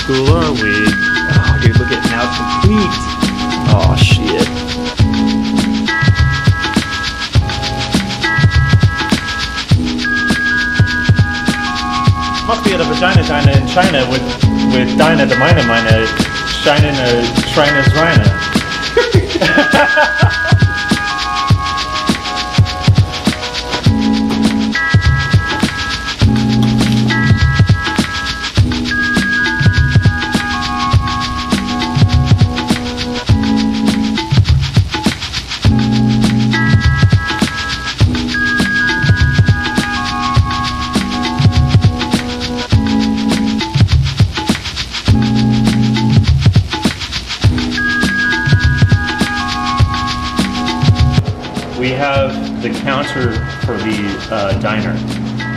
school are we? Oh, dude, look at it. Now it's complete. Oh, shit. Must be at a vagina diner in China with Dinah the Mina Mina shining a Shriner's Rhina. We have the counter for the diner,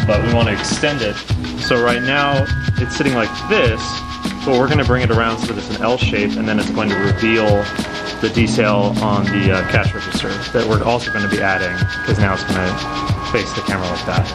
but we want to extend it. So right now it's sitting like this, but we're going to bring it around so that it's an L shape, and then it's going to reveal the detail on the cash register that we're also going to be adding, because now it's going to face the camera like that.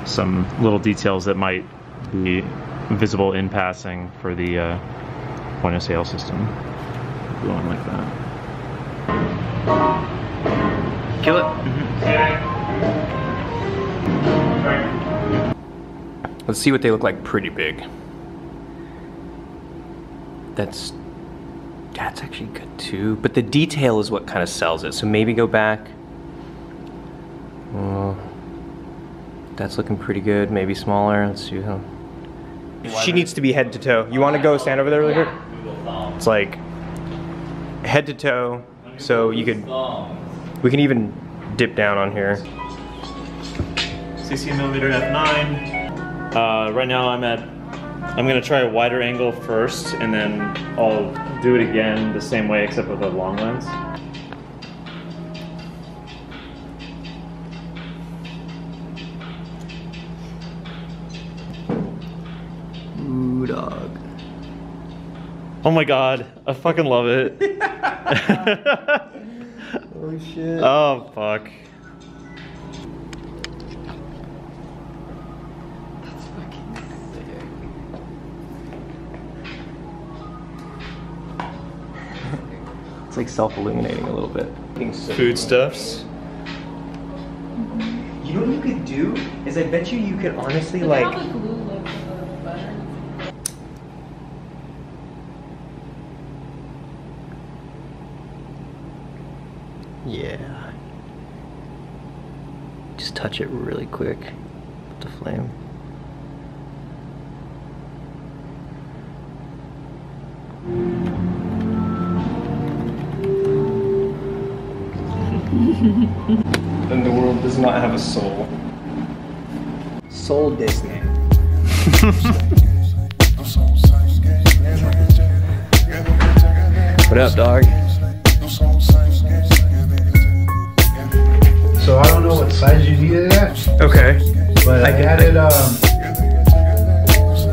Some little details that might be visible in passing for the point of sale system. Going like that. Kill it. Let's see what they look like pretty big. That's actually good too, but the detail is what kind of sells it. So maybe go back. That's looking pretty good. Maybe smaller. Let's see how. She needs to be head to toe. You want to go stand over there really quick? It's like head to toe. So you could. We can even dip down on here. 16mm f9. Right now I'm gonna try a wider angle first, and then I'll do it again the same way except with a long lens. Ooh, dog. Oh my god, I fucking love it. Oh shit. Oh fuck. That's fucking sick. It's like self-illuminating a little bit. Foodstuffs. You know what you could do? Is I bet you could honestly like. Yeah. Just touch it really quick with the flame. Then the world does not have a soul. Soul Disney. What up, dog? So I don't know what size you needed it at. Okay. But I added, I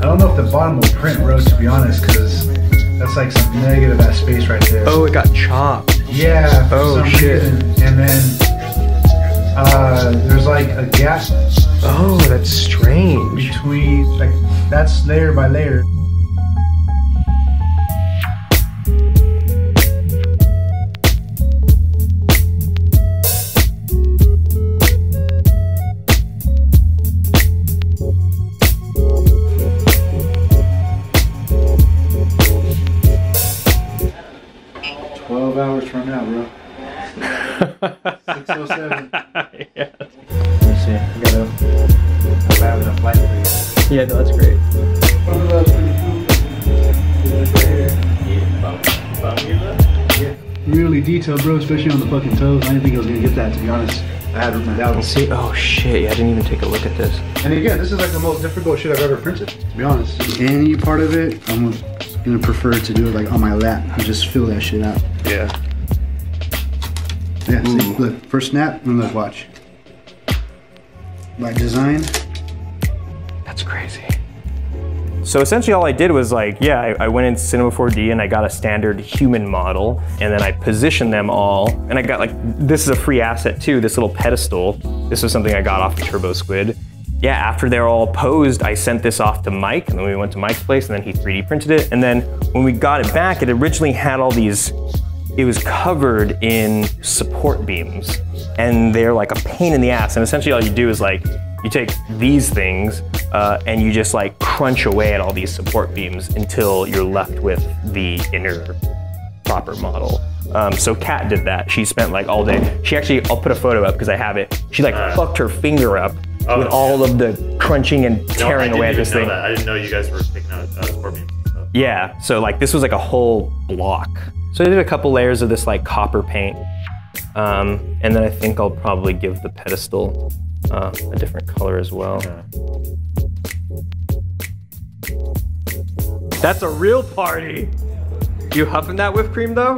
don't know if the bottom will print road, to be honest, because that's like some negative ass space right there. Oh, it got chopped. Yeah. Oh shit. Reason. And then there's like a gap. Oh, that's strange. Between, like, that's layer by layer. Hours from now, bro. 6:07. Yeah. Let me see. I gotta have enough light for you. Yeah, no, that's great. Yeah. Really detailed, bro, especially on the fucking toes. I didn't think I was gonna get that, to be honest. I had my dad. See, oh shit, yeah, I didn't even take a look at this. And again, this is like the most difficult shit I've ever printed, to be honest. Any part of it, I'm gonna prefer to do it like on my lap and just feel that shit out. Yeah. Yeah, see, look, first snap, and look, watch. By design. That's crazy. So essentially all I did was like, yeah, I went into Cinema 4D and I got a standard human model, and then I positioned them all, and I got like, this is a free asset too, this little pedestal. This was something I got off the Turbo Squid. Yeah, after they're all posed, I sent this off to Mike, and then we went to Mike's place, and then he 3D printed it. And then when we got it back, it originally had all these, it was covered in support beams, and they're like a pain in the ass. And essentially all you do is like, you take these things and you just like crunch away at all these support beams until you're left with the inner proper model. So Kat did that. She spent like all day. She actually, I'll put a photo up because I have it. She like fucked her finger up with all of the crunching and tearing away at this thing. I didn't know you guys were taking out support beams and stuff. Yeah, so like this was like a whole block. So I did a couple layers of this like copper paint. And then I think I'll probably give the pedestal a different color as well. Okay. That's a real party. You huffing that whipped cream though?